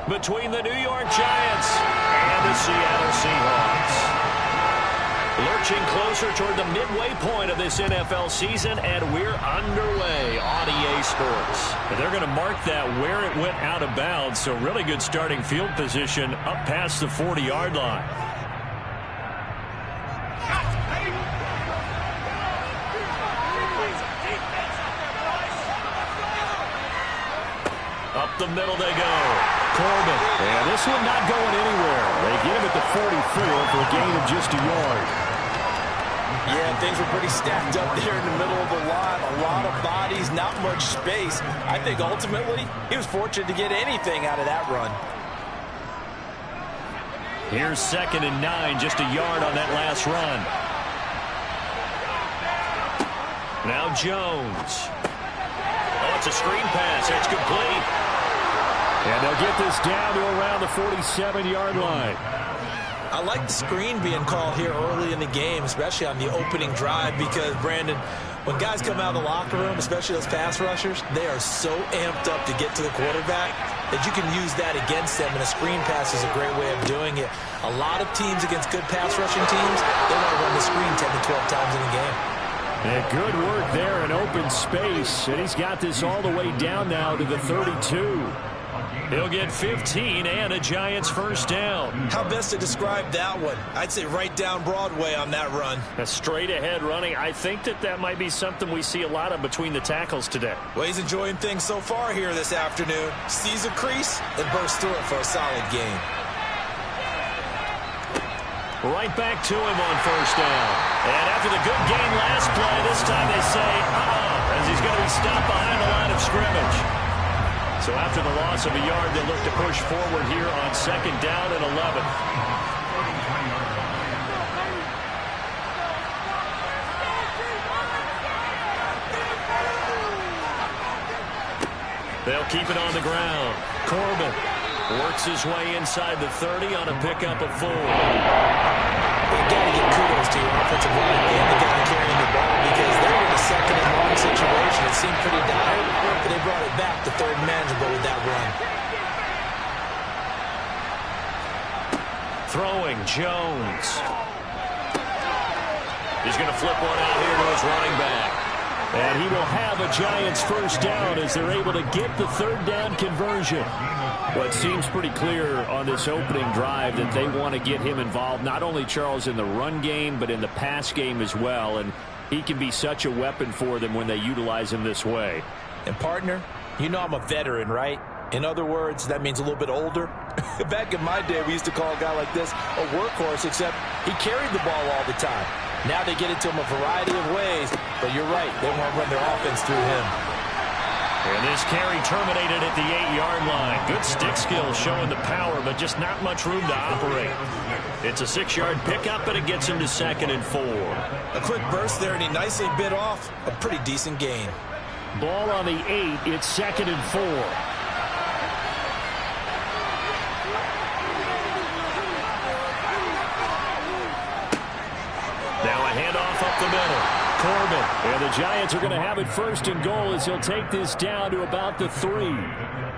between the New York Giants and the Seattle Seahawks. Lurching closer toward the midway point of this NFL season, and we're underway on EA Sports. They're going to mark that where it went out of bounds, so really good starting field position up past the 40-yard line. Up the middle they go. Corbin. And this one not going anywhere. They get him at the 44 for a gain of just a yard. Yeah, things were pretty stacked up there in the middle of the line. A lot of bodies, not much space. I think ultimately he was fortunate to get anything out of that run. Here's 2nd and 9, just a yard on that last run. Now Jones. Oh, it's a screen pass. It's complete. And they'll get this down to around the 47-yard line. I like the screen being called here early in the game, especially on the opening drive, because, Brandon, when guys come out of the locker room, especially those pass rushers, they are so amped up to get to the quarterback that you can use that against them, and a screen pass is a great way of doing it. A lot of teams against good pass rushing teams, they want to run the screen 10 to 12 times in a game. And good work there in open space, and he's got this all the way down now to the 32. He'll get 15 and a Giants first down. How best to describe that one? I'd say right down Broadway on that run. A straight ahead running. I think that might be something we see a lot of between the tackles today. Well, he's enjoying things so far here this afternoon. Sees a crease and bursts through it for a solid gain. Right back to him on first down. And after the good gain last play, this time they say, as he's going to be stopped behind the line of scrimmage. So after the loss of a yard, they look to push forward here on 2nd down and 11. They'll keep it on the ground. Corbin works his way inside the 30 on a pickup of 4. You've got to give kudos to your offensive line and the guy carrying the ball, because they were in a 2nd and long situation. It seemed pretty dire, but they brought it back to 3rd and manageable with that run. Throwing, Jones. He's going to flip one out here to his running back. And he will have a Giants first down as they're able to get the 3rd down conversion. Well, it seems pretty clear on this opening drive that they want to get him involved, not only, Charles, in the run game, but in the pass game as well. And he can be such a weapon for them when they utilize him this way. And, partner, you know I'm a veteran, right? In other words, that means a little bit older. Back in my day, we used to call a guy like this a workhorse, except he carried the ball all the time. Now they get it to him a variety of ways, but you're right, they want to run their offense through him. And this carry terminated at the 8-yard line. Good stick skills showing the power, but just not much room to operate. It's a 6-yard pickup, and it gets him to 2nd and 4. A quick burst there, and he nicely bit off a pretty decent gain. Ball on the 8, it's 2nd and 4. Now a handoff up the middle. Corbin. And the Giants are going to have it 1st and goal as he'll take this down to about the 3.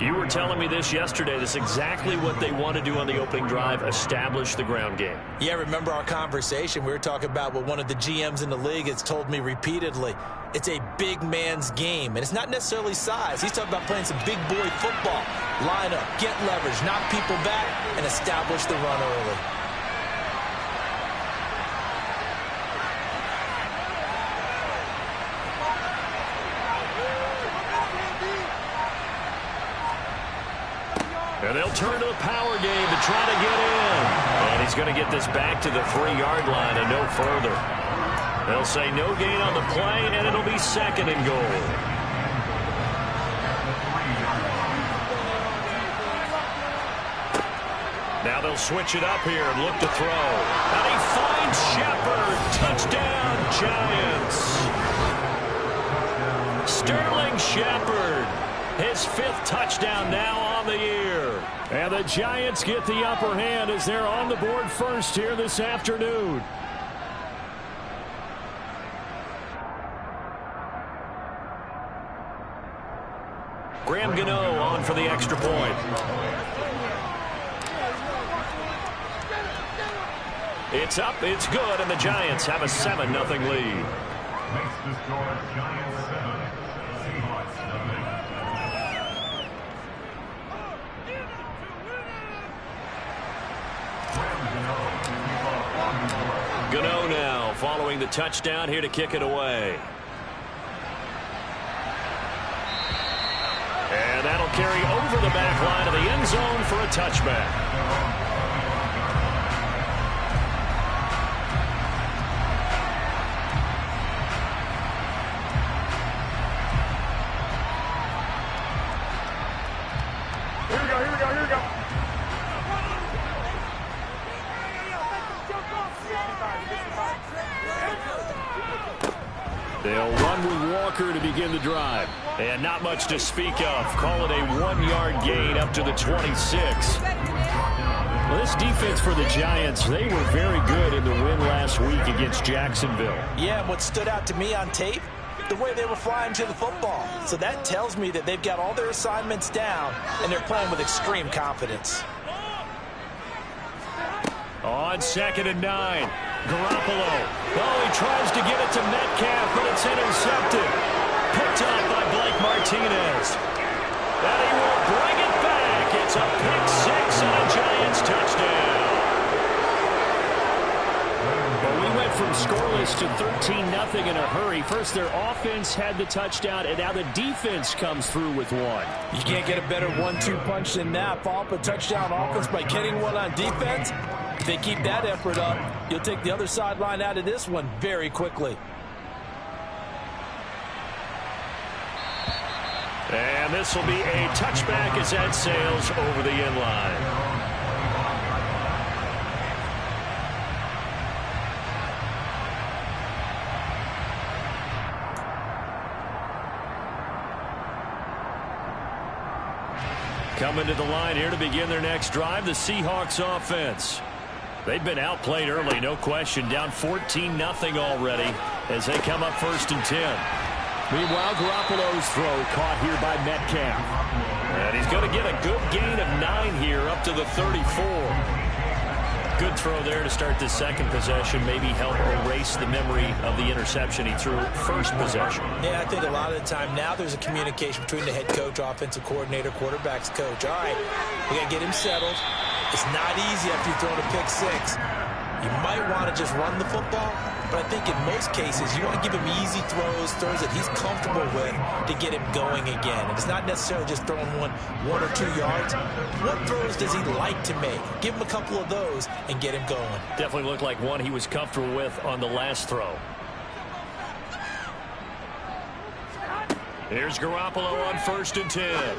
You were telling me this yesterday. This is exactly what they want to do on the opening drive, establish the ground game. Yeah, remember our conversation? We were talking about what one of the GMs in the league has told me repeatedly. It's a big man's game, and it's not necessarily size. He's talking about playing some big boy football. Line up, get leverage, knock people back, and establish the run early. And they'll turn to the power game to try to get in. And he's going to get this back to the 3-yard line and no further. They'll say no gain on the play, and it'll be 2nd and goal. Now they'll switch it up here and look to throw. And he finds Shepard. Touchdown, Giants. Sterling Shepard. His 5th touchdown now on the year. And the Giants get the upper hand as they're on the board first here this afternoon. Graham Gano on for the extra point. It's up, it's good, and the Giants have a 7-0 lead. Makes the score Giants 7, Seahawks 9. Gano now following the touchdown here to kick it away. And that'll carry over the back line of the end zone for a touchback. They'll run with Walker to begin the drive. And not much to speak of. Call it a 1-yard gain up to the 26. Well, this defense for the Giants, they were very good in the win last week against Jacksonville. Yeah, and what stood out to me on tape, the way they were flying to the football. So that tells me that they've got all their assignments down, and they're playing with extreme confidence. On 2nd and 9. Garoppolo. Oh, he tries to get it to Metcalf, but it's intercepted. Picked up by Blake Martinez. And he will bring it back. It's a pick-6 and a Giants touchdown. Well, we went from scoreless to 13-0 in a hurry. First, their offense had the touchdown, and now the defense comes through with one. You can't get a better 1-2 punch than that. Follow up a touchdown offense by getting one on defense. If they keep that effort up, you'll take the other sideline out of this one very quickly. And this will be a touchback as that sails over the end line. Coming to the line here to begin their next drive, the Seahawks offense. They've been outplayed early, no question. Down 14-0 already as they come up 1st and 10. Meanwhile, Garoppolo's throw caught here by Metcalf. And he's going to get a good gain of 9 here up to the 34. Good throw there to start the second possession. Maybe help erase the memory of the interception he threw first possession. Yeah, I think a lot of the time now there's a communication between the head coach, offensive coordinator, quarterback's coach. All right, we got to get him settled. It's not easy after you've thrown a pick-6. You might want to just run the football, but I think in most cases you want to give him easy throws that he's comfortable with to get him going again. And it's not necessarily just throwing one or 2 yards. What throws does he like to make? Give him a couple of those and get him going. Definitely looked like one he was comfortable with on the last throw. Here's Garoppolo on 1st and 10.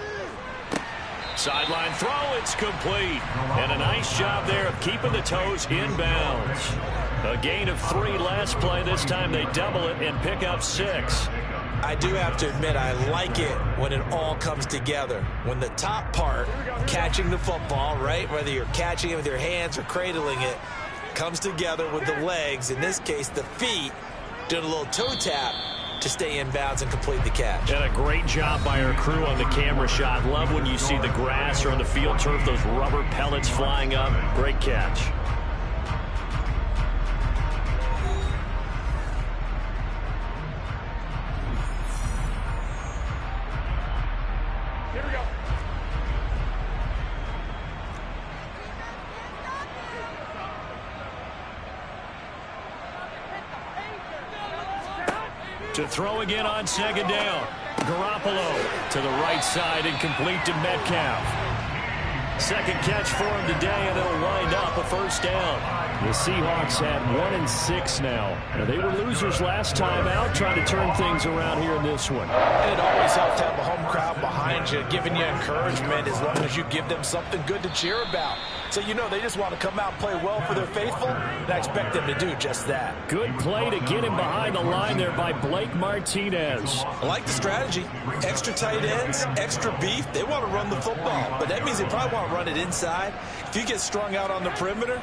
Sideline throw, it's complete. And a nice job there of keeping the toes inbounds. A gain of 3 last play. This time they double it and pick up 6. I do have to admit, I like it when it all comes together. When the top part, catching the football, right, whether you're catching it with your hands or cradling it, comes together with the legs, in this case the feet, doing a little toe tap to stay in bounds and complete the catch. And a great job by our crew on the camera shot. Love when you see the grass or on the field turf, those rubber pellets flying up. Great catch. Here we go. To throw again on 2nd down. Garoppolo to the right side and complete to Metcalf. Second catch for him today, and it'll wind up a 1st down. The Seahawks at 1-6 now. They were losers last time out, trying to turn things around here in this one. And it always helps to have a home crowd behind you, giving you encouragement as long as you give them something good to cheer about. So you know they just want to come out and play well for their faithful, and I expect them to do just that. Good play to get him behind the line there by Blake Martinez. I like the strategy. Extra tight ends, extra beef. They want to run the football, but that means they probably want to run it inside. If you get strung out on the perimeter,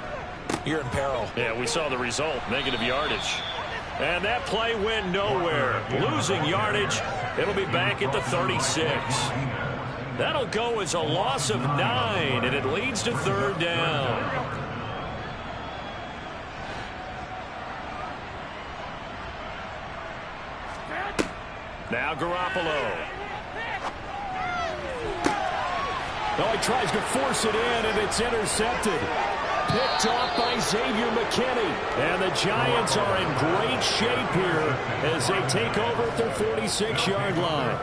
you're in peril. Yeah, we saw the result, negative yardage. And that play went nowhere. Losing yardage. It'll be back at the 36. That'll go as a loss of 9, and it leads to 3rd down. Now Garoppolo. Oh, he tries to force it in, and it's intercepted. Picked off by Xavier McKinney. And the Giants are in great shape here as they take over at their 46-yard line.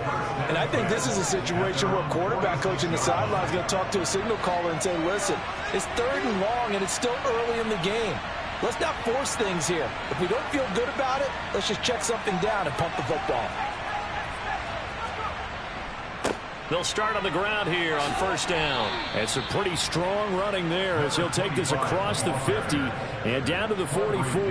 And I think this is a situation where quarterback coach in the sideline is going to talk to a signal caller and say, listen, it's 3rd and long, and it's still early in the game. Let's not force things here. If we don't feel good about it, let's just check something down and pump the football. They'll start on the ground here on 1st down. It's a pretty strong running there as he'll take this across the 50 and down to the 44.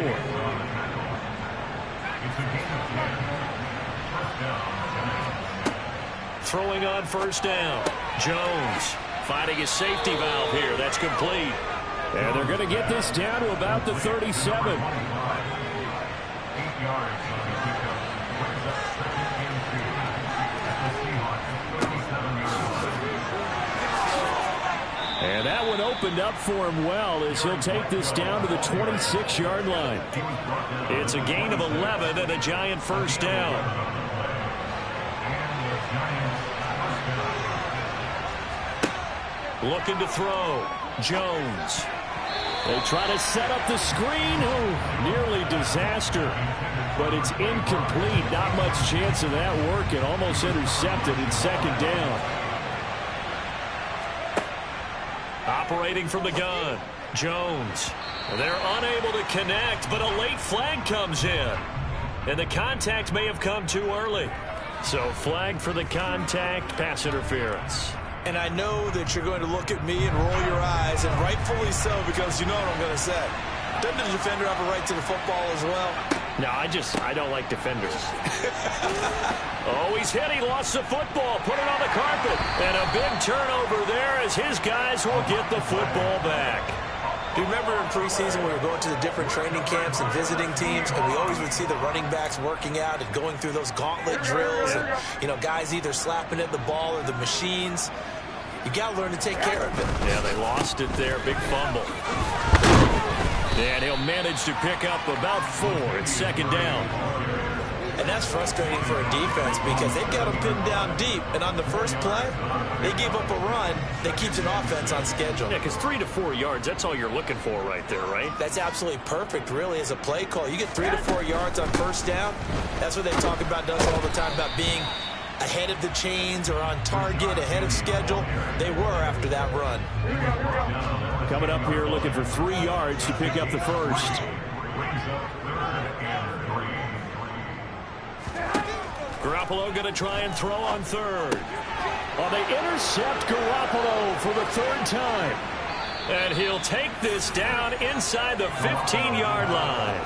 Throwing on 1st down. Jones finding his safety valve here. That's complete. And they're going to get this down to about the 37. 8 yards on the pickup. Brings up 2nd and 2. The Seahawks 37 yards. And that one opened up for him well as he'll take this down to the 26-yard line. It's a gain of 11 and a Giant 1st down. Looking to throw. Jones. They try to set up the screen. Oh, nearly disaster. But it's incomplete. Not much chance of that working. Almost intercepted in 2nd down. Operating from the gun. Jones. They're unable to connect, but a late flag comes in. And the contact may have come too early. So flag for the contact, pass interference. And I know that you're going to look at me and roll your eyes, and rightfully so, because you know what I'm going to say. Doesn't the defender have a right to the football as well? No, I don't like defenders. Oh, he's hit. He lost the football. Put it on the carpet. And a big turnover there as his guys will get the football back. Do you remember in preseason we were going to the different training camps and visiting teams, and we always would see the running backs working out and going through those gauntlet drills and, you know, guys either slapping at the ball or the machines. You got to learn to take care of it. Yeah, they lost it there. Big fumble. And he'll manage to pick up about 4 at 2nd down. And that's frustrating for a defense because they've got them pinned down deep. And on the first play, they gave up a run that keeps an offense on schedule. Yeah, because 3 to 4 yards, that's all you're looking for right there, right? That's absolutely perfect, really, as a play call. You get 3 to 4 yards on 1st down. That's what they talk about, does all the time, about being ahead of the chains or on target, ahead of schedule. They were after that run. Coming up here looking for 3 yards to pick up the first. Garoppolo going to try and throw on 3rd. Well, they intercept Garoppolo for the 3rd time. And he'll take this down inside the 15-yard line.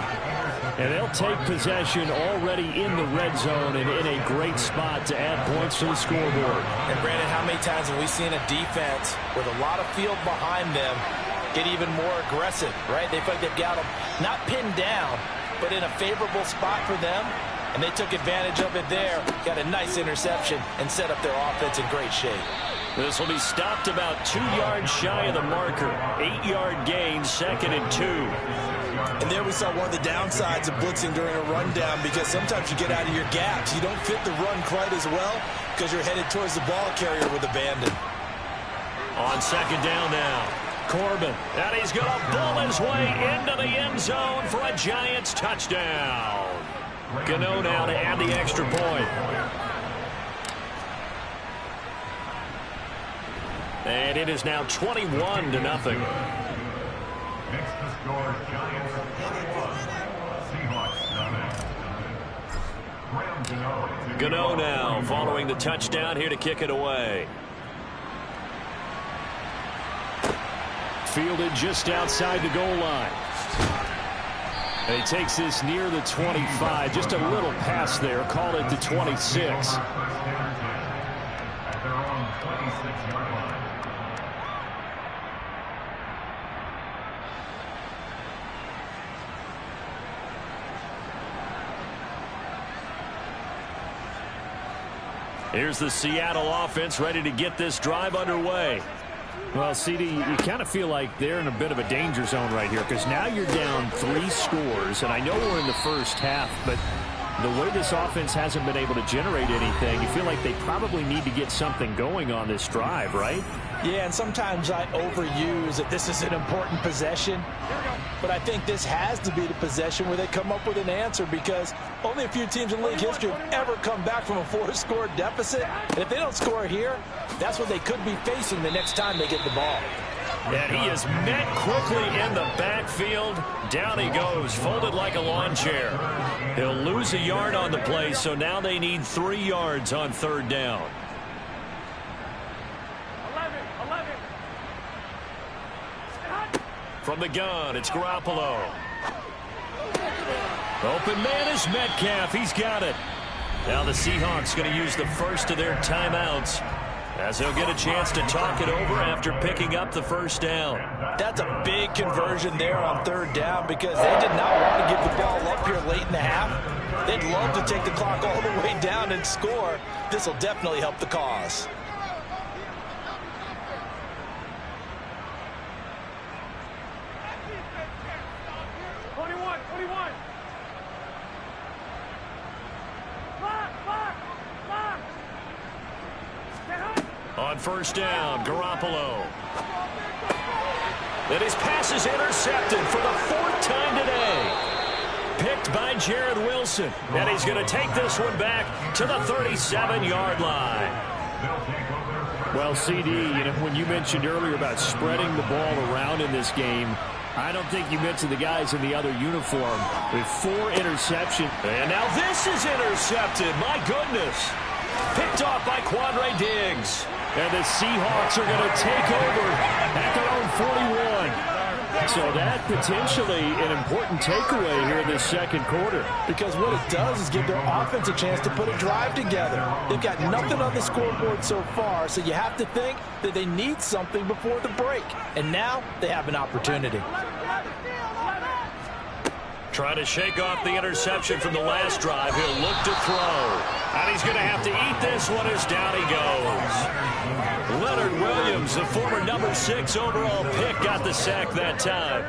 And they'll take possession already in the red zone and in a great spot to add points to the scoreboard. And, Brandon, how many times have we seen a defense with a lot of field behind them get even more aggressive, right? They feel like they've got them not pinned down, but in a favorable spot for them. And they took advantage of it there, got a nice interception, and set up their offense in great shape. This will be stopped about 2 yards shy of the marker. 8-yard gain, 2nd and 2. And there we saw one of the downsides of blitzing during a rundown, because sometimes you get out of your gaps. You don't fit the run quite as well because you're headed towards the ball carrier with abandon. On 2nd down now. Corbin. And he's going to bull his way into the end zone for a Giants touchdown. Gano now to add the extra point. And it is now 21-0. Next to score, Giants. Seahawks 7. Gano now following the touchdown here to kick it away. Fielded just outside the goal line. And he takes this near the 25. Just a little pass there. Called it the 26. At their own 26-yard line. Here's the Seattle offense ready to get this drive underway. Well, CD, you kind of feel like they're in a bit of a danger zone right here because now you're down 3 scores, and I know we're in the first half, but the way this offense hasn't been able to generate anything, you feel like they probably need to get something going on this drive, right? Yeah, and sometimes I overuse that this is an important possession. But I think this has to be the possession where they come up with an answer, because only a few teams in league history have ever come back from a 4-score deficit. And if they don't score here, that's what they could be facing the next time they get the ball. And he is met quickly in the backfield. Down he goes, folded like a lawn chair. He'll lose a yard on the play, so now they need 3 yards on third down. 11. From the gun, it's Garoppolo. Open man is Metcalf. He's got it. Now the Seahawks going to use the first of their timeouts, as they'll get a chance to talk it over after picking up the first down. That's a big conversion there on third down, because they did not want to give the ball up here late in the half. They'd love to take the clock all the way down and score. This will definitely help the cause. On first down, Garoppolo. And his pass is intercepted for the 4th time today. Picked by Jared Wilson. And he's going to take this one back to the 37-yard line. Well, CD, when you mentioned earlier about spreading the ball around in this game, I don't think you mentioned the guys in the other uniform with 4 interceptions. And now this is intercepted. My goodness. Picked off by Quandre Diggs. And the Seahawks are going to take over at their own 41. So that potentially an important takeaway here in this second quarter. Because what it does is give their offense a chance to put a drive together. They've got nothing on the scoreboard so far, so you have to think that they need something before the break. And now they have an opportunity. Trying to shake off the interception from the last drive. He'll look to throw. And he's going to have to eat this one as down he goes. Leonard Williams, the former number 6 overall pick, got the sack that time.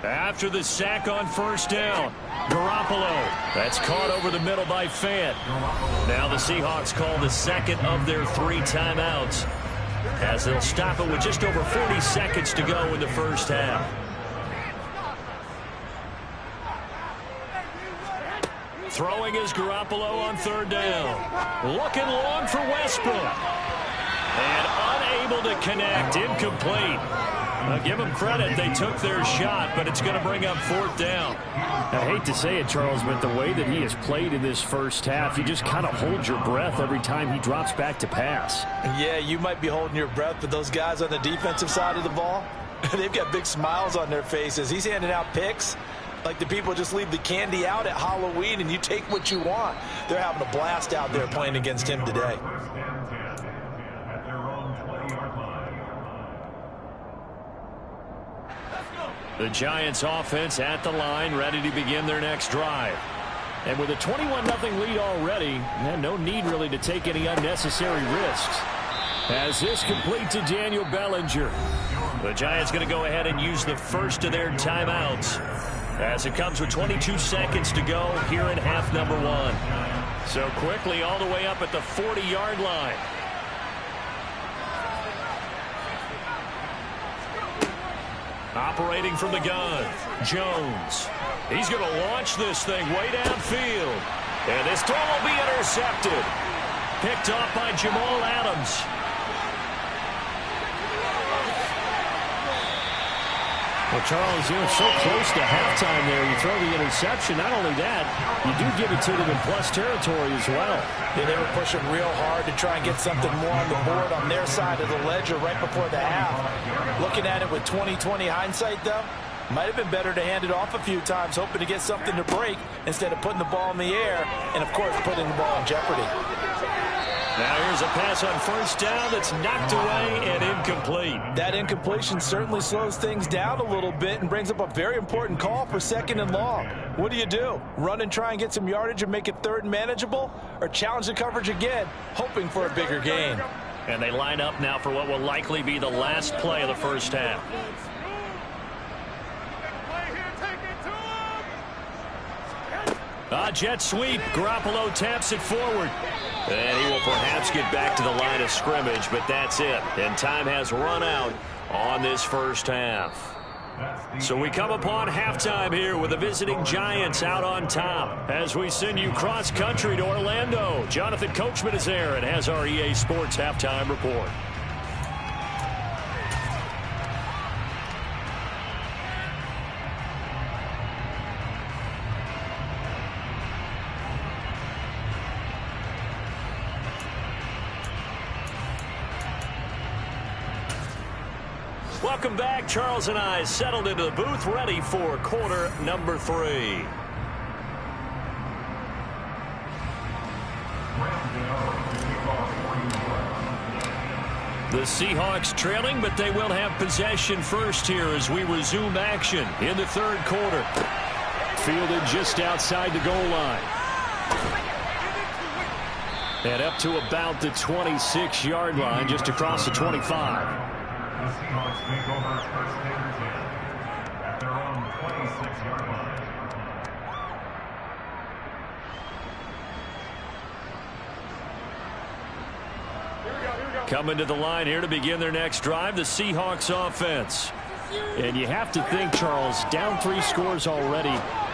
After the sack on first down, Garoppolo. That's caught over the middle by Fant. Now the Seahawks call the second of their 3 timeouts, as they'll stop it with just over 40 seconds to go in the first half. Throwing is Garoppolo on third down. Looking long for Westbrook. And unable to connect. Incomplete. Now give them credit. They took their shot, but it's going to bring up 4th down. I hate to say it, Charles, but the way that he has played in this first half, you just kind of hold your breath every time he drops back to pass. Yeah, you might be holding your breath, but those guys on the defensive side of the ball, they've got big smiles on their faces. He's handing out picks like the people just leave the candy out at Halloween and you take what you want. They're having a blast out there playing against him today. The Giants offense at the line, ready to begin their next drive. And with a 21-0 lead already, no need really to take any unnecessary risks. As this complete to Daniel Bellinger. The Giants going to go ahead and use the first of their timeouts, as it comes with 22 seconds to go here in half number 1. So quickly all the way up at the 40-yard line. Operating from the gun, Jones. He's going to launch this thing way downfield. And this throw will be intercepted. Picked off by Jamal Adams. Well, Charles, so close to halftime there. You throw the interception. Not only that, you do give it to them in plus territory as well. Yeah, they were pushing real hard to try and get something more on the board on their side of the ledger right before the half. Looking at it with 20/20 hindsight, though, might have been better to hand it off a few times, hoping to get something to break instead of putting the ball in the air and, of course, putting the ball in jeopardy. Now here's a pass on first down that's knocked away and incomplete. That incompletion certainly slows things down a little bit and brings up a very important call for 2nd and long. What do? Run and try and get some yardage and make it 3rd and manageable, or challenge the coverage again, hoping for a bigger gain? And they line up now for what will likely be the last play of the first half. Jet sweep. Garoppolo taps it forward. And he will perhaps get back to the line of scrimmage, but that's it. And time has run out on this first half. So we come upon halftime here with the visiting Giants out on top. As we send you cross-country to Orlando, Jonathan Coachman is there and has our EA Sports halftime report. Welcome back. Charles and I settled into the booth, ready for quarter number 3. The Seahawks trailing, but they will have possession first here as we resume action in the third quarter. Fielded just outside the goal line. And up to about the 26-yard line, just across the 25. The Seahawks take over first and 10 at their own 26-yard line. Coming to the line here to begin their next drive, the Seahawks offense. And you have to think, Charles, down 3 scores already.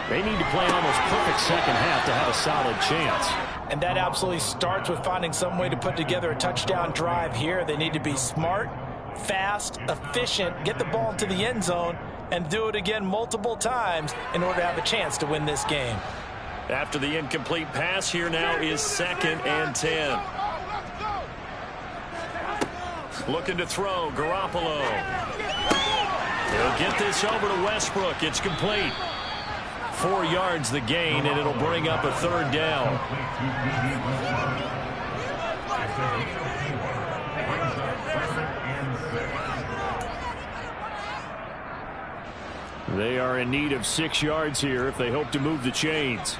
They need to play an almost perfect second half to have a solid chance. And that absolutely starts with finding some way to put together a touchdown drive here. They need to be smart, fast, efficient, get the ball into the end zone, and do it again multiple times in order to have a chance to win this game. After the incomplete pass, here now is 2nd and 10. Looking to throw, Garoppolo. He'll get this over to Westbrook. It's complete. 4 yards the gain, and it'll bring up a third down. They are in need of 6 yards here if they hope to move the chains.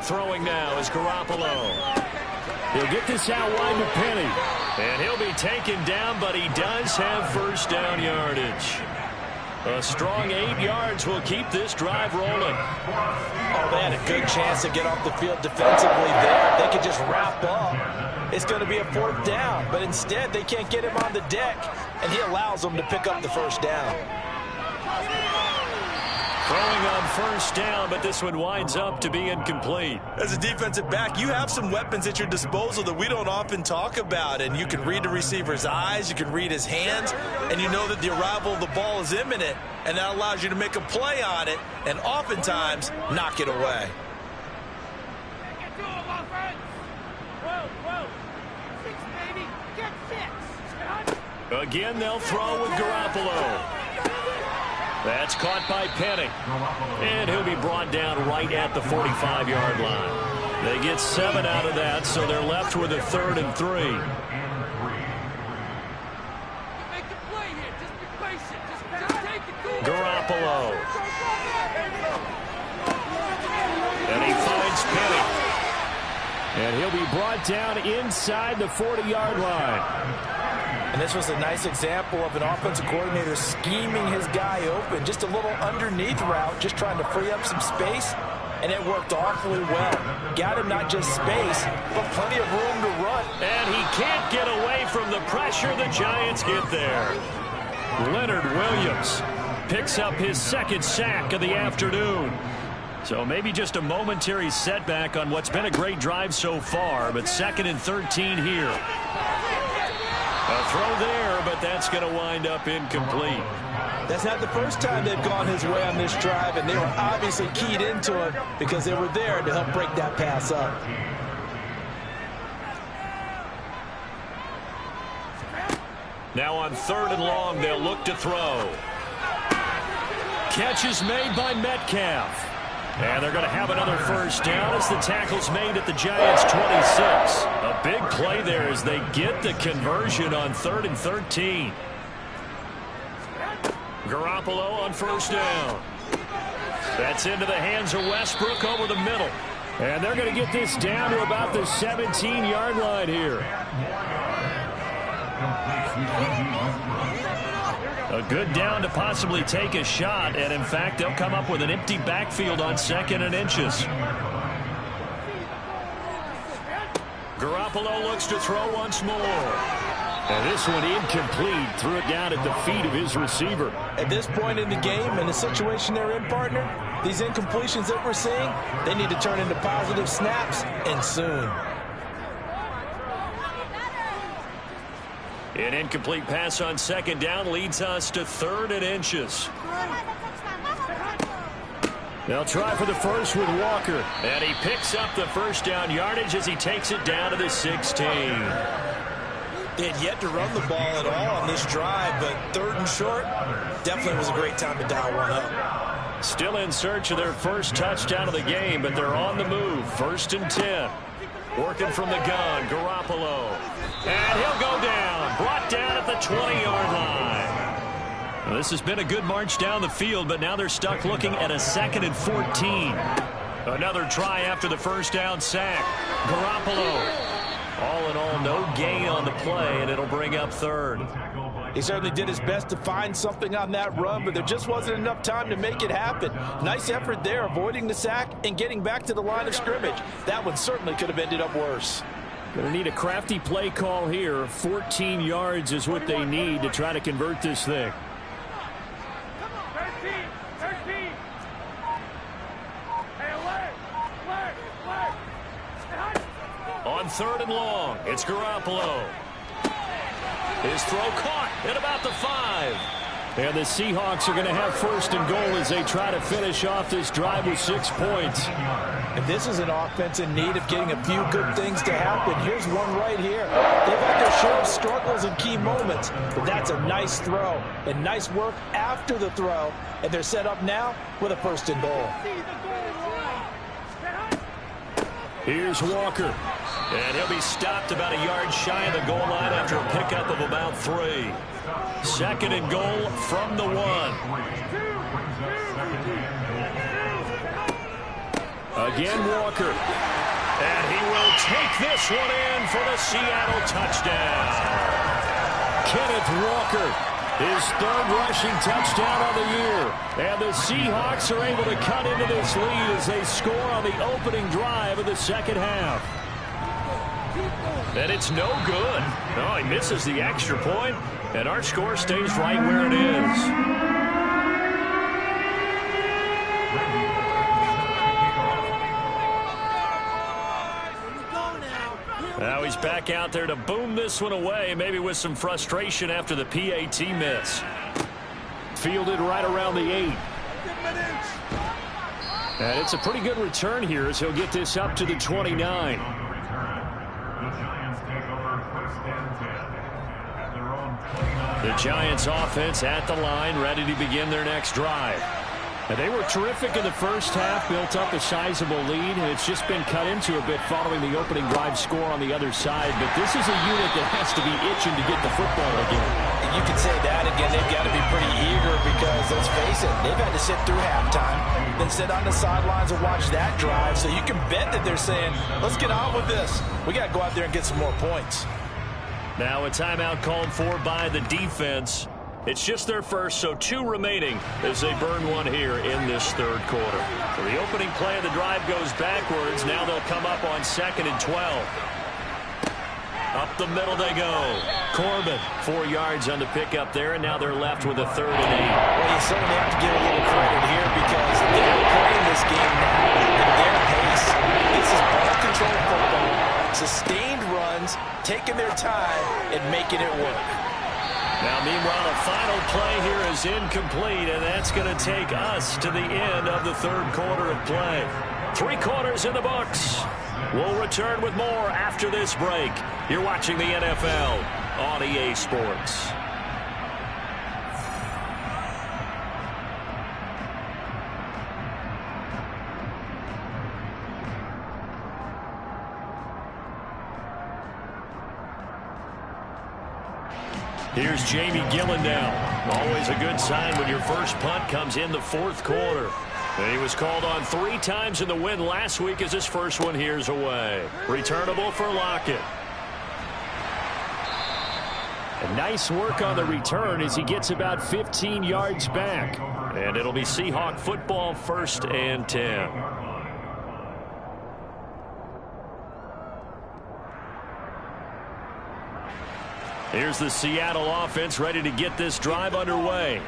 Throwing now is Garoppolo. He'll get this out wide to Penny. And he'll be taken down, but he does have first down yardage. A strong 8 yards will keep this drive rolling. Oh, they had a good chance to get off the field defensively there. They could just wrap up. It's going to be a 4th down, but instead they can't get him on the deck, and he allows them to pick up the first down. Throwing on first down, but this one winds up to be incomplete. As a defensive back, you have some weapons at your disposal that we don't often talk about, and you can read the receiver's eyes, you can read his hands, and you know that the arrival of the ball is imminent, and that allows you to make a play on it and oftentimes knock it away. Again, they'll throw with Garoppolo. That's caught by Penny. And he'll be brought down right at the 45-yard line. They get 7 out of that, so they're left with a 3rd and 3. Garoppolo. And he finds Penny. And he'll be brought down inside the 40-yard line. And this was a nice example of an offensive coordinator scheming his guy open. Just a little underneath route, just trying to free up some space, and it worked awfully well. Got him not just space, but plenty of room to run. And he can't get away from the pressure. The Giants get there. Leonard Williams picks up his 2nd sack of the afternoon. So maybe just a momentary setback on what's been a great drive so far, but 2nd and 13 here. A throw there, but that's going to wind up incomplete. That's not the first time they've gone his way on this drive, and they were obviously keyed into it because they were there to help break that pass up. Now on 3rd and long, they'll look to throw. Catch is made by Metcalf. And they're going to have another first down as the tackle's made at the Giants' 26. A big play there as they get the conversion on 3rd and 13. Garoppolo on first down. That's into the hands of Westbrook over the middle. And they're going to get this down to about the 17-yard line here. A good down to possibly take a shot, and in fact, they'll come up with an empty backfield on 2nd and inches. Garoppolo looks to throw once more. And this one incomplete. Threw it down at the feet of his receiver. At this point in the game, in the situation they're in, partner, these incompletions that we're seeing, they need to turn into positive snaps, and soon. An incomplete pass on 2nd down leads us to 3rd and inches. They'll try for the first with Walker. And he picks up the first down yardage as he takes it down to the 16. They had yet to run the ball at all on this drive, but 3rd and short definitely was a great time to dial one up. Still in search of their first touchdown of the game, but they're on the move. 1st and 10. Working from the gun, Garoppolo. And he'll go down. Brought down at the 20-yard line. Well, this has been a good march down the field, but now they're stuck looking at a 2nd and 14. Another try after the first down sack. Garoppolo. All in all, no gain on the play, and it'll bring up 3rd. He certainly did his best to find something on that run, but there just wasn't enough time to make it happen. Nice effort there, avoiding the sack and getting back to the line of scrimmage. That one certainly could have ended up worse. Going to need a crafty play call here. 14 yards is what they need to try to convert this thing. On 3rd and long, it's Garoppolo. His throw caught at about the 5. And the Seahawks are going to have 1st and goal as they try to finish off this drive with 6 points. And this is an offense in need of getting a few good things to happen. Here's one right here. They've had their share of struggles in key moments, but that's a nice throw and nice work after the throw. And they're set up now with a 1st and goal. Here's Walker. And he'll be stopped about a yard shy of the goal line after a pickup of about 3. 2nd and goal from the 1. Again, Walker. And he will take this one in for the Seattle touchdown. Kenneth Walker, his 3rd rushing touchdown of the year. And the Seahawks are able to cut into this lead as they score on the opening drive of the 2nd half. And it's no good. No, he misses the extra point, and our score stays right where it is. Now he's back out there to boom this one away, maybe with some frustration after the PAT miss. Fielded right around the 8. And it's a pretty good return here as he'll get this up to the 29. The Giants offense at the line, ready to begin their next drive. And they were terrific in the first half, built up a sizable lead, and it's just been cut into a bit following the opening drive score on the other side. But this is a unit that has to be itching to get the football again. You can say that again. They've got to be pretty eager because, let's face it, they've had to sit through halftime, then sit on the sidelines and watch that drive. So you can bet that they're saying, let's get on with this. We got to go out there and get some more points. Now a timeout called for by the defense. It's just their first, so 2 remaining as they burn one here in this 3rd quarter. So the opening play of the drive goes backwards. Now they'll come up on 2nd and 12. Up the middle they go. Corbin, 4 yards on the pickup there, and now they're left with a 3rd and 8. Well, you certainly have to give a little credit here because they're playing this game now at their pace. This is ball control football, sustained runs, taking their time, and making it work. Now, meanwhile, the final play here is incomplete, and that's going to take us to the end of the 3rd quarter of play. 3 quarters in the books. We'll return with more after this break. You're watching the NFL on EA Sports. Here's Jamie Gillendow. Always a good sign when your first punt comes in the 4th quarter. And he was called on 3 times in the win last week as his first one here's away. Returnable for Lockett. And nice work on the return as he gets about 15 yards back. And it'll be Seahawk football, 1st and 10. Here's the Seattle offense ready to get this drive underway.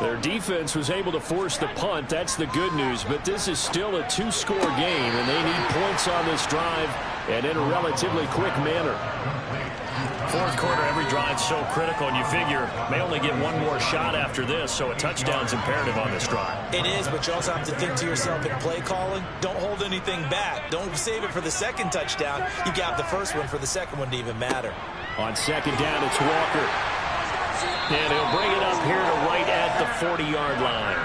Their defense was able to force the punt. That's the good news. But this is still a 2-score game, and they need points on this drive and in a relatively quick manner. Fourth quarter, every drive's so critical, and you figure may only get one more shot after this, so a touchdown's imperative on this drive. It is, but you also have to think to yourself in play calling, don't hold anything back. Don't save it for the second touchdown. You got the first one for the second one to even matter. On second down, it's Walker. And he'll bring it up here to right at the 40-yard line.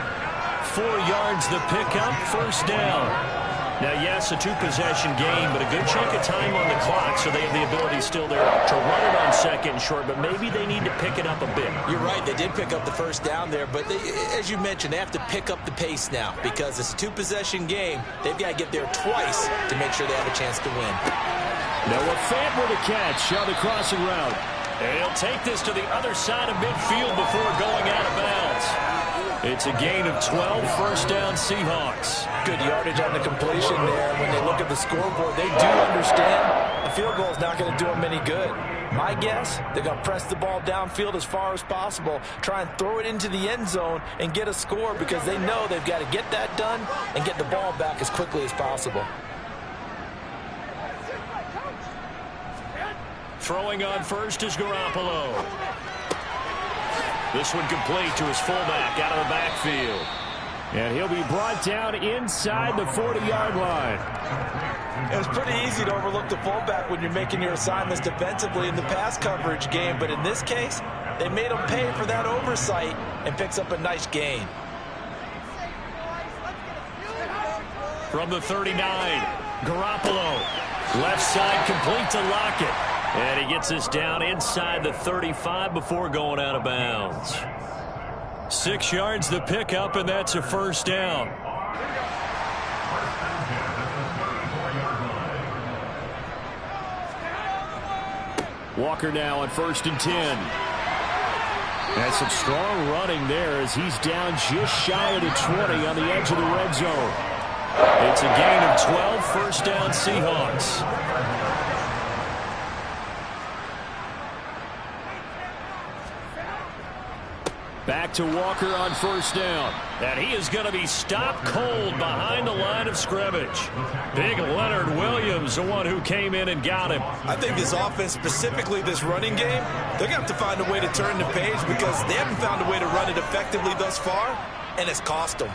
4 yards the pickup, 1st down. Now, yes, a 2-possession game, but a good chunk of time on the clock, so they have the ability still there to run it on 2nd and short, but maybe they need to pick it up a bit. You're right, they did pick up the 1st down there, but as you mentioned, they have to pick up the pace now because it's a 2-possession game. They've got to get there twice to make sure they have a chance to win. Noah Fant with a catch on the crossing route. And he'll take this to the other side of midfield before going out of bounds. It's a gain of 12, 1st down Seahawks. Good yardage on the completion there. When they look at the scoreboard, they do understand the field goal is not going to do them any good. My guess, they're going to press the ball downfield as far as possible, try and throw it into the end zone and get a score because they know they've got to get that done and get the ball back as quickly as possible. Throwing on first is Garoppolo. This one complete to his fullback out of the backfield. And he'll be brought down inside the 40-yard line. It's pretty easy to overlook the fullback when you're making your assignments defensively in the pass coverage game, but in this case, they made him pay for that oversight and picks up a nice gain. From the 39, Garoppolo. Left side complete to Lockett. And he gets us down inside the 35 before going out of bounds. 6 yards the pickup, and that's a 1st down. Walker now on 1st and 10. That's some strong running there as he's down just shy of the 20 on the edge of the red zone. It's a gain of 12, 1st down Seahawks. Back to Walker on 1st down. And he is going to be stopped cold behind the line of scrimmage. Big Leonard Williams, the one who came in and got him. I think this offense, specifically this running game, they're going to have to find a way to turn the page because they haven't found a way to run it effectively thus far, and it's cost them.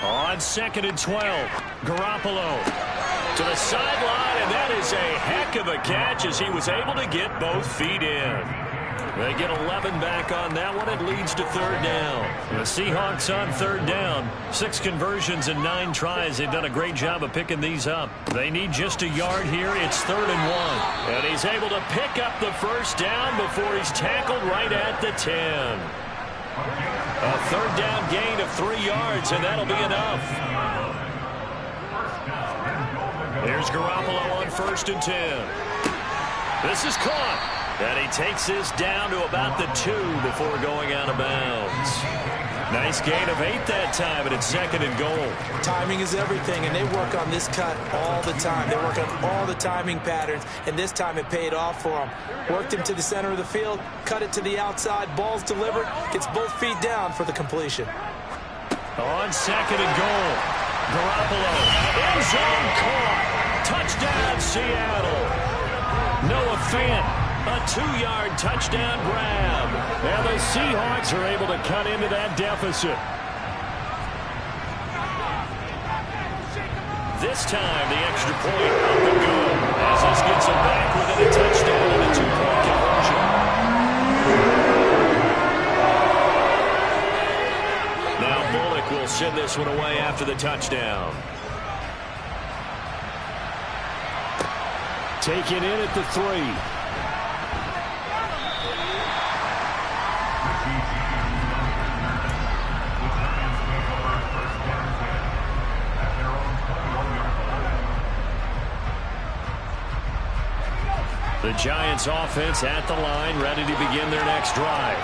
On 2nd and 12, Garoppolo to the sideline, and that is a heck of a catch as he was able to get both feet in. They get 11 back on that one. It leads to 3rd down. The Seahawks on 3rd down. 6 conversions and 9 tries. They've done a great job of picking these up. They need just a yard here. It's 3rd and 1. And he's able to pick up the 1st down before he's tackled right at the 10. A 3rd down gain of 3 yards, and that'll be enough. Here's Garoppolo on 1st and 10. This is caught. And he takes this down to about the 2 before going out of bounds. Nice gain of 8 that time, and it's 2nd and goal. Timing is everything, and they work on this cut all the time. They work on all the timing patterns, and this time it paid off for them. Worked him to the center of the field, cut it to the outside, ball's delivered, gets both feet down for the completion. On 2nd and goal, Garoppolo, end zone caught. Touchdown, Seattle. Noah Fant, a 2-yard touchdown grab. And the Seahawks are able to cut into that deficit. This time, the extra point up and good as this gets them back within a touchdown and a 2-point conversion. Now Bullock will send this one away after the touchdown. Taken in at the 3. The Giants offense at the line, ready to begin their next drive.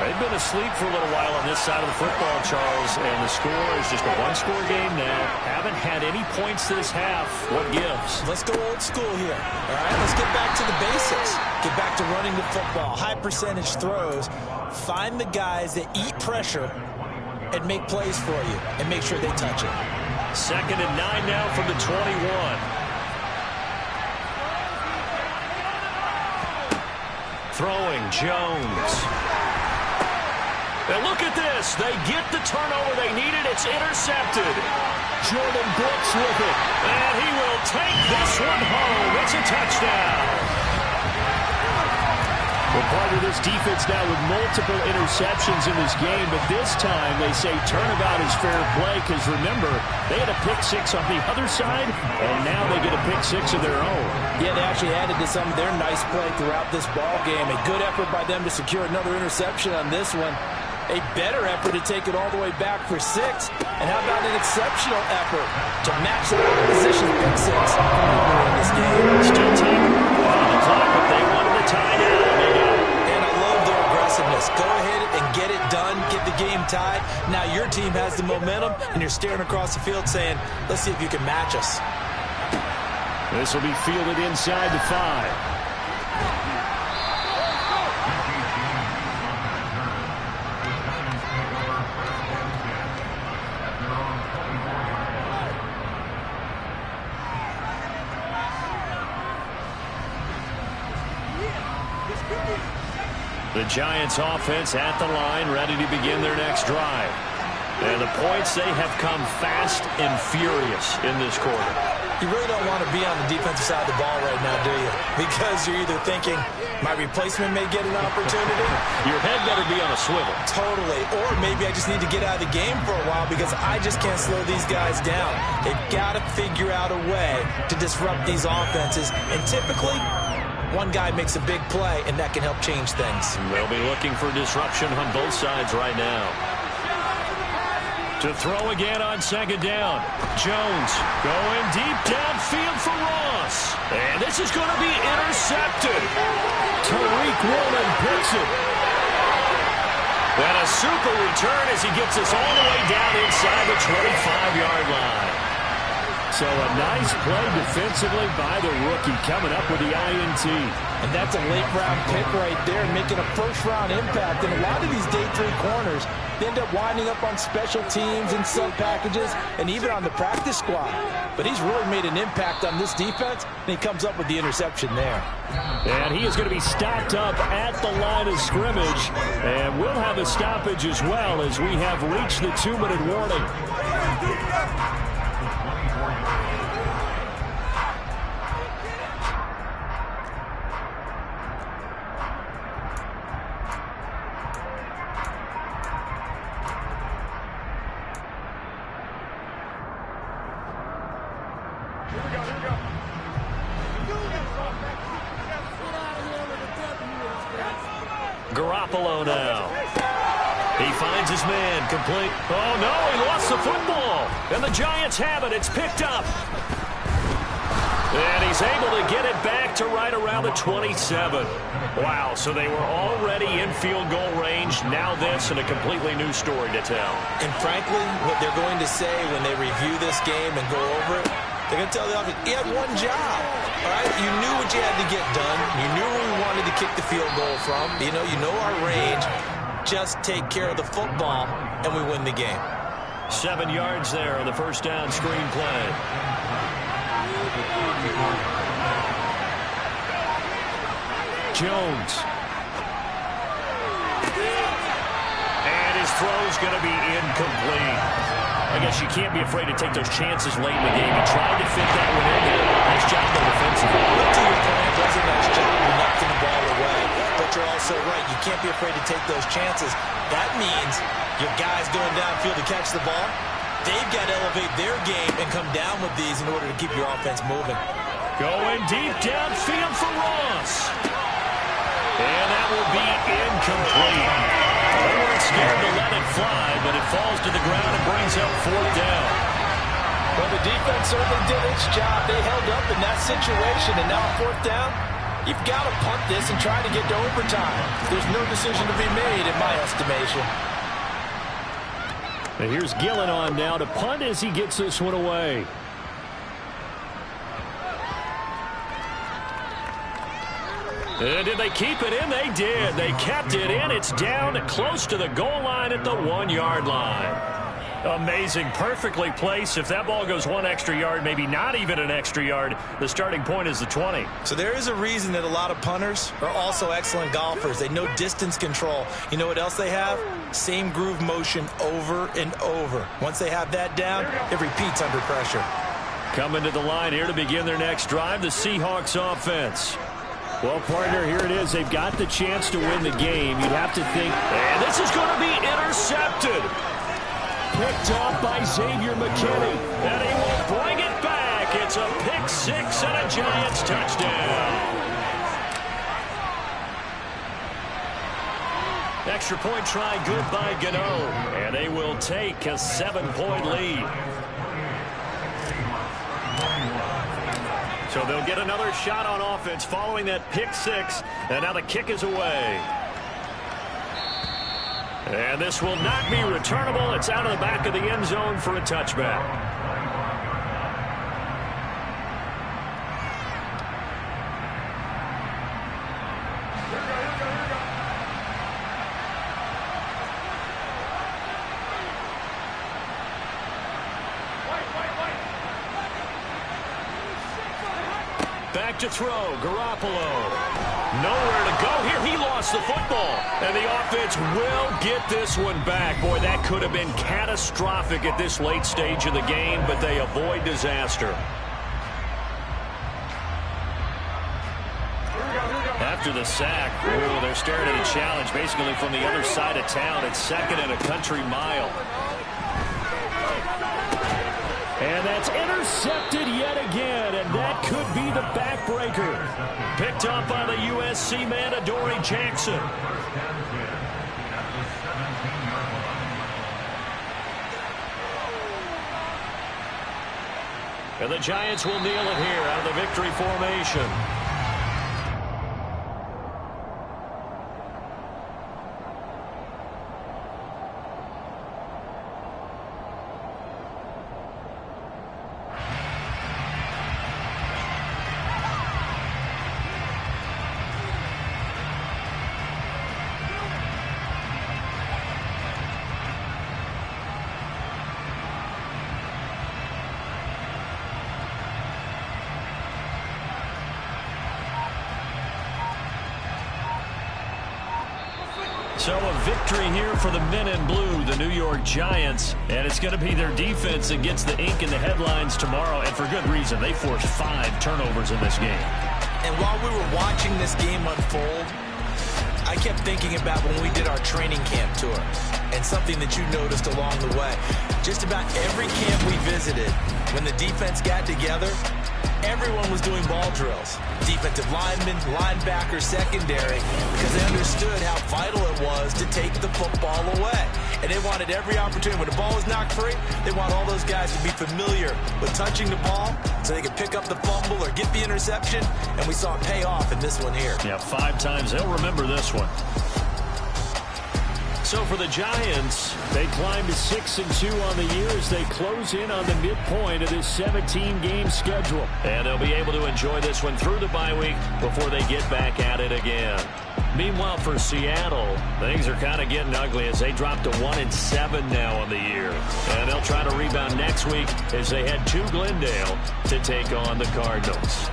They've been asleep for a little while on this side of the football, Charles, and the score is just a one-score game now. Haven't had any points this half. What gives? Let's go old school here. All right, let's get back to the basics. Get back to running the football, high percentage throws. Find the guys that eat pressure and make plays for you and make sure they touch it. 2nd and 9 now from the 21. Throwing, Jones. And look at this. They get the turnover they needed. It's intercepted. Jordan Brooks with it. And he will take this one home. It's a touchdown. Well, part of this defense now with multiple interceptions in this game, but this time they say turnabout is fair play because, remember, they had a pick-6 on the other side, and now they get a pick-6 of their own. Yeah, they actually added to some of their nice play throughout this ball game. A good effort by them to secure another interception on this one. A better effort to take it all the way back for 6. And how about an exceptional effort to match the opposition's pick-6 in this game? Still time on the clock, but they wanted the tie now. And I love their aggressiveness. Go ahead and get it done. Get the game tied. Now your team has the momentum, and you're staring across the field saying, let's see if you can match us. This will be fielded inside the 5. The Giants offense at the line, ready to begin their next drive. And the points, they have come fast and furious in this quarter. You really don't want to be on the defensive side of the ball right now, do you? Because you're either thinking, my replacement may get an opportunity. Your head better be on a swivel. Totally. Or maybe I just need to get out of the game for a while because I just can't slow these guys down. They've got to figure out a way to disrupt these offenses. And typically, one guy makes a big play, and that can help change things. They'll be looking for disruption on both sides right now. To throw again on 2nd down. Jones going deep downfield for Ross. And this is going to be intercepted. Tariq Woolen picks it. And a super return as he gets us all the way down inside the 25-yard line. So a nice play defensively by the rookie coming up with the INT. And that's a late-round pick right there, making a first-round impact. And a lot of these day 3 corners, they end up winding up on special teams and sub-packages and even on the practice squad. But he's really made an impact on this defense, and he comes up with the interception there. And he is going to be stopped up at the line of scrimmage. And we'll have a stoppage as well as we have reached the 2-minute warning. Garoppolo now. He finds his man, complete. Oh, no, he lost the football. And the Giants have it. It's picked up. And he's able to get it back to right around the 27. Wow, so they were already in field goal range. Now this and a completely new story to tell. And frankly, what they're going to say when they review this game and go over it, they're going to tell the offense, he had one job. All right, you knew what you had to get done. You knew where you wanted to kick the field goal from. You know our range. Just take care of the football, and we win the game. 7 yards there on the first down screen play. Jones. And his throw's going to be incomplete. I guess you can't be afraid to take those chances late in the game. He tried to fit that one in there. Nice job though defensively. Look to your point, does a nice job of knocking the ball away. But you're also right. You can't be afraid to take those chances. That means your guys going downfield to catch the ball, they've got to elevate their game and come down with these in order to keep your offense moving. Going deep downfield for Ross. And that will be incomplete. They weren't scared to let it fly, but it falls to the ground and brings up 4th down. Well, the defense certainly did its job. They held up in that situation, and now 4th down, You've got to punt this and try to get to overtime. There's no decision to be made in my estimation. And here's Gillen on now to punt as he gets this one away. And did they keep it in? They did. They kept it in. It's down close to the goal line at the 1-yard line. Amazing. Perfectly placed. If that ball goes 1 extra yard, maybe not even an extra yard, the starting point is the 20. So there is a reason that a lot of punters are also excellent golfers. They know distance control. You know what else they have? Same groove motion over and over. Once they have that down, it repeats under pressure. Coming to the line here to begin their next drive, the Seahawks offense. Well, partner, here it is. They've got the chance to win the game. You'd have to think, and this is going to be intercepted. Picked off by Xavier McKinney. And he will bring it back. It's a pick six and a Giants touchdown. Extra point try good by Gano. And they will take a 7-point lead. So they'll get another shot on offense following that pick six. And now the kick is away. And this will not be returnable. It's out of the back of the end zone for a touchback. Back to throw, Garoppolo. Nowhere to go here. He lost the football. And the offense will get this one back. Boy, that could have been catastrophic at this late stage of the game, but they avoid disaster. After the sack, they're staring at a challenge basically from the other side of town. It's 2nd and a country mile. And that's intercepted yet again, and that could be the backbreaker. Picked up by the USC man, Adoree Jackson. And the Giants will kneel it here out of the victory formation. So a victory here for the men in blue, the New York Giants. And it's going to be their defense that gets the ink in the headlines tomorrow. And for good reason. They forced 5 turnovers in this game. And while we were watching this game unfold, I kept thinking about when we did our training camp tour and something that you noticed along the way. Just about every camp we visited, when the defense got together, everyone was doing ball drills. Defensive linemen, linebackers, secondary, because they understood how vital it was to take the football away. And they wanted every opportunity. When the ball was knocked free, they want all those guys to be familiar with touching the ball so they could pick up the fumble or get the interception. And we saw it pay off in this one here. Yeah, 5 times. They'll remember this one. So for the Giants, they climb to 6-2 on the year as they close in on the midpoint of this 17-game schedule. And they'll be able to enjoy this one through the bye week before they get back at it again. Meanwhile, for Seattle, things are kind of getting ugly as they drop to 1-7 now on the year. And they'll try to rebound next week as they head to Glendale to take on the Cardinals.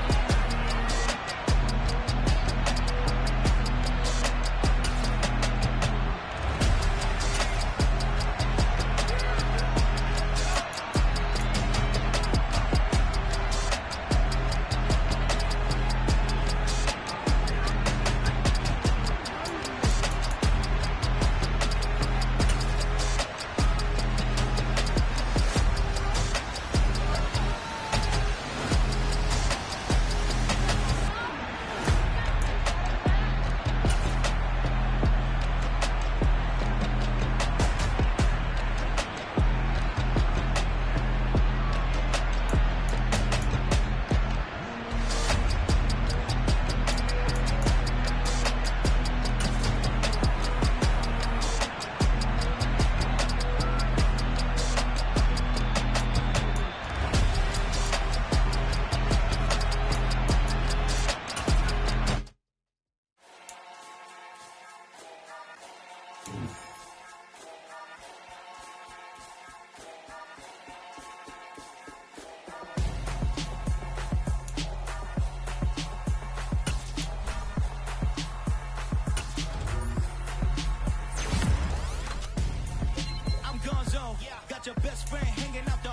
got your best friend hanging out